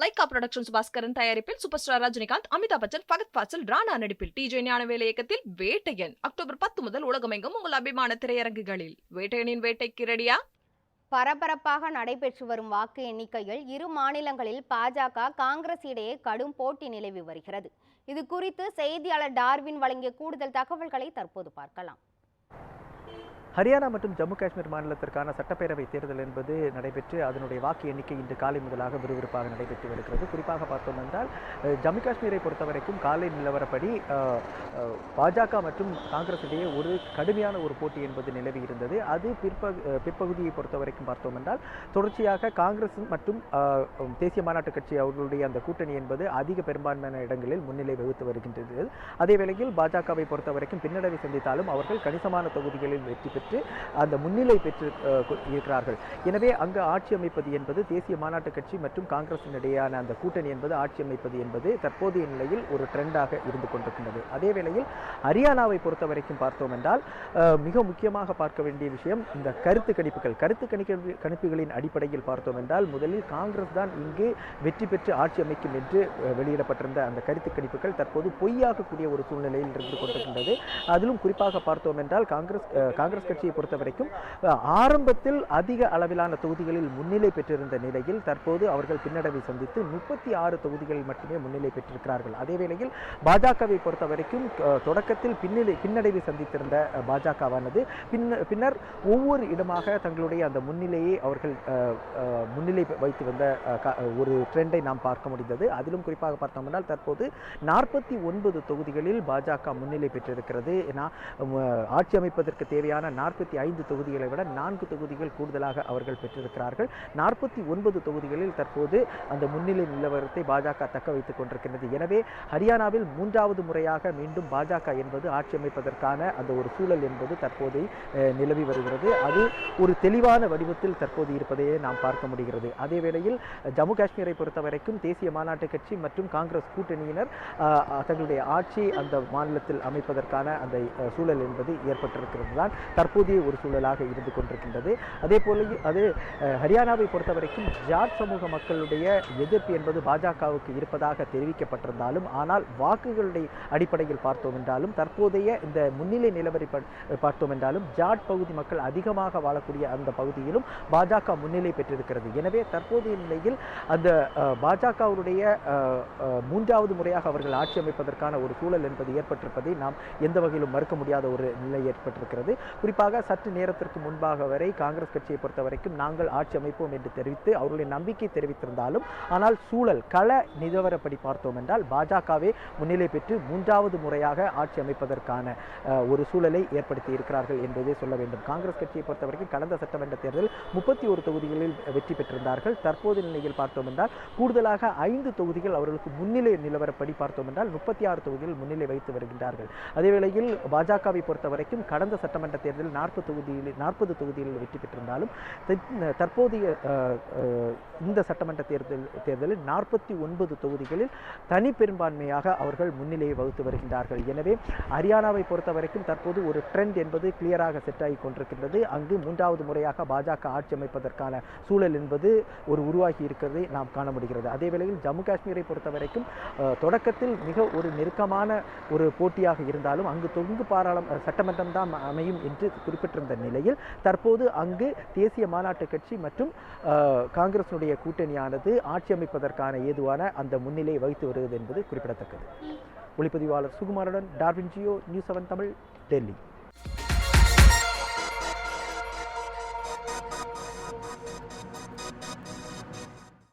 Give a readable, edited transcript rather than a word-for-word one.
Lyca productions Bhaskaran தயாரிப்பில் super star Rajinikanth, Amitabh Bachchan, Fahadh Fazil, Rana நடிப்பில் DJ Gnanavel இயக்கத்தில் வேட்டையன் அக்டோபர் 10 முதல் உலகமெங்கும் உங்கள் அபிமான திரையரங்குகளில். வேட்டையனின் வேட்டைக்கு ரெடியா? பரபரப்பாக நடைபெற்று வரும் வாக்கு எண்ணிக்கையில் இரு மாநிலங்களில் பாஜக, காங்கிரஸ் இடையே கடும் போட்டி நிலவி வருகிறது. இது குறித்து செய்தியாளர் டார்வின் வழங்கிய கூடுதல் தகவல்களை தற்போது பார்க்கலாம். ஹரியானா மற்றும் ஜம்மு காஷ்மீர் மாநிலத்திற்கான சட்டப்பேரவை தேர்தல் என்பது நடைபெற்று அதனுடைய வாக்கு எண்ணிக்கை இன்று காலை முதலாக விறுவிறுப்பாக நடைபெற்று வருகிறது. குறிப்பாக பார்த்தோம் என்றால் ஜம்மு காஷ்மீரை பொறுத்தவரைக்கும் காலை நிலவரப்படி பாஜக மற்றும் காங்கிரஸ் இடையே ஒரு கடுமையான ஒரு போட்டி என்பது நிலவி இருந்தது. அது பிற்பகுதியை பொறுத்தவரைக்கும் பார்த்தோம் என்றால் தொடர்ச்சியாக காங்கிரஸ் மற்றும் தேசிய மாநாட்டு கட்சி அவர்களுடைய அந்த கூட்டணி என்பது அதிக பெரும்பான்மையான இடங்களில் முன்னிலை வகுத்து வருகின்றது. அதே வேளையில் பாஜகவை பொறுத்தவரைக்கும் பின்னடைவை சந்தித்தாலும் அவர்கள் கணிசமான தொகுதிகளில் வெற்றி பெற்று அந்த முன்னிலை பெற்று இருக்கிறார்கள். எனவே அங்கு ஆட்சி அமைப்பது என்பது தேசிய மாநாட்டு கட்சி மற்றும் காங்கிரசின் இடையான அந்த கூட்டணி என்பது ஆட்சி அமைப்பது என்பது தற்போதைய நிலையில் ஒரு ட்ரெண்டாக இருந்து கொண்டிருக்கின்றது. அதே வேளையில் ஹரியானாவை பொறுத்த வரைக்கும் பார்த்தோம் என்றால் மிக முக்கியமாக பார்க்க வேண்டிய விஷயம் இந்த கருத்து கணிப்புகளின் அடிப்படையில் பார்த்தோம் என்றால் முதலில் காங்கிரஸ் தான் இங்கு வெற்றி பெற்று ஆட்சி அமைக்கும் என்று வெளியிடப்பட்டிருந்த அந்த கருத்து கணிப்புகள் தற்போது பொய்யாகக்கூடிய ஒரு சூழ்நிலையில் இருந்து கொண்டிருக்கின்றது. அதிலும் குறிப்பாக பார்த்தோம் என்றால் காங்கிரஸ் கட்சியை பொறுத்தவரைக்கும் ஆரம்பத்தில் அதிக அளவிலான தொகுதிகளில் முன்னிலை பெற்றிருந்த நிலையில் தற்போது அவர்கள் பின்னடைவை சந்தித்து 36 தொகுதிகளில் மட்டுமே முன்னிலை பெற்றிருக்கிறார்கள். அதே வேளையில் பாஜகவை பொறுத்தவரைக்கும் தொடக்கத்தில் பின்னடைவை சந்தித்திருந்த பாஜகவானது பின்னர் ஒவ்வொரு இடமாக தங்களுடைய அந்த முன்னிலையை அவர்கள் முன்னிலை வைத்து வந்த ஒரு ட்ரெண்டை நாம் பார்க்க முடிந்தது. அதிலும் குறிப்பாக பார்த்தோம் என்றால் தற்போது 49 தொகுதிகளில் பாஜக முன்னிலை பெற்றிருக்கிறது. ஆட்சி அமைப்பதற்கு தேவையான 45 தொகுதிகளை விட 4 தொகுதிகள் கூடுதலாக அவர்கள் பெற்றிருக்கிறார்கள். 49 தொகுதிகளில் தற்போது அந்த முன்னிலை நிலவரத்தை பாஜக தக்க வைத்துக் கொண்டிருக்கிறது. எனவே ஹரியானாவில் 3வது முறையாக மீண்டும் பாஜக என்பது ஆட்சி அமைப்பதற்கான அந்த ஒரு சூழல் என்பது தற்போது நிலவி வருகிறது. அது ஒரு தெளிவான வடிவத்தில் தற்போது இருப்பதையே நாம் பார்க்க முடிகிறது. அதே வேளையில் ஜம்மு காஷ்மீரை பொறுத்தவரைக்கும் தேசிய மாநாட்டு கட்சி மற்றும் காங்கிரஸ் கூட்டணியினர் தங்களுடைய ஆட்சி அந்த மாநிலத்தில் அமைப்பதற்கான அந்த சூழல் என்பது ஏற்பட்டிருக்கிறது தான் தற்போதைய ஒரு சூழலாக இருந்து கொண்டிருக்கின்றது. அதே போல அது ஹரியானாவை பொறுத்தவரைக்கும் ஜாட் சமூக மக்களுடைய எதிர்ப்பு என்பது பாஜகவுக்கு இருப்பதாக தெரிவிக்கப்பட்டிருந்தாலும் ஆனால் வாக்குகளுடைய அடிப்படையில் பார்த்தோம் என்றாலும் தற்போதைய இந்த முன்னிலை நிலவரி பார்த்தோம் என்றாலும் ஜாட் பகுதி மக்கள் அதிகமாக வாழக்கூடிய அந்த பகுதியிலும் பாஜக முன்னிலை பெற்றிருக்கிறது. எனவே தற்போதைய நிலையில் அந்த பாஜகவுடைய 3வது முறையாக அவர்கள் ஆட்சி அமைப்பதற்கான ஒரு சூழல் என்பது ஏற்பட்டிருப்பதை நாம் எந்த வகையிலும் மறுக்க முடியாத ஒரு நிலை ஏற்பட்டிருக்கிறது. குறிப்பாக சற்று நேரத்திற்கு முன்பாக வரை காங்கிரஸ் கட்சியை பொறுத்த வரைக்கும் நாங்கள் ஆட்சி அமைப்போம் என்று தெரிவித்து அவருடைய நம்பிக்கை தெரிவித்திருந்தாலும் ஆனால் சூழல் கள நிலவரப்படி பார்த்தோம் என்றால் பாஜகவே முன்னிலை பெற்று 3வது முறையாக ஆட்சி அமைப்பதற்கான ஒரு சூழலை ஏற்படுத்தி இருக்கிறார்கள் என்பதை சொல்ல வேண்டும். காங்கிரஸ் கட்சியை பொறுத்தவரைக்கும் கடந்த சட்டமன்ற தேர்தலில் 31 தொகுதிகளில் வெற்றி பெற்றிருந்தார்கள். தற்போது நிலையில் பார்த்தோம் என்றால் கூடுதலாக 5 தொகுதிகள் அவர்களுக்கு முன்னிலை நிலவரப்படி பார்த்தோம் என்றால் 36 தொகுதிகள் முன்னிலை வைத்து வருகின்றார்கள். அதேவேளையில் பாஜகவை பொறுத்தவரைக்கும் கடந்த சட்டமன்ற தேர்தலில் 40 தொகுதிகளில் வெற்றி பெற்றிருந்தாலும் தற்போதைய இந்த சட்டமன்ற தேர்தலில் 49 தொகுதிகளில் தனி பெரும்பான்மையாக அவர்கள் முன்னிலையை வகுத்து வருகின்றார்கள். எனவே ஹரியானாவை பொறுத்தவரைக்கும் தற்போது ஒரு ட்ரெண்ட் என்பது கிளியராக செட் ஆகி கொண்டிருக்கின்றது. அங்கு 3வது முறையாக பாஜக ஆட்சி அமைப்பதற்கான சூழல் என்பது ஒரு உருவாகி இருக்கிறதை நாம் காண முடிகிறது. அதே வேளையில் ஜம்மு காஷ்மீரை பொறுத்தவரைக்கும் தொடக்கத்தில் மிக ஒரு நெருக்கமான ஒரு போட்டியாக இருந்தாலும் அங்கு தொங்கு சட்டமன்றம் தான் அமையும் என்று குறிப்பிட்டிருந்த நிலையில் தற்போது அங்கு தேசிய மாநாட்டு கட்சி மற்றும் காங்கிரசுடைய கூட்டணியானது ஆட்சி அமைப்பதற்கான ஏதுவான அந்த முன்னிலை வகித்து வருவது என்பது குறிப்பிடத்தக்கது. ஒளிப்பதிவாளர் சுகுமாருடன் டார்வின் ஜியோ, நியூஸ் 7 தமிழ், டெல்லி.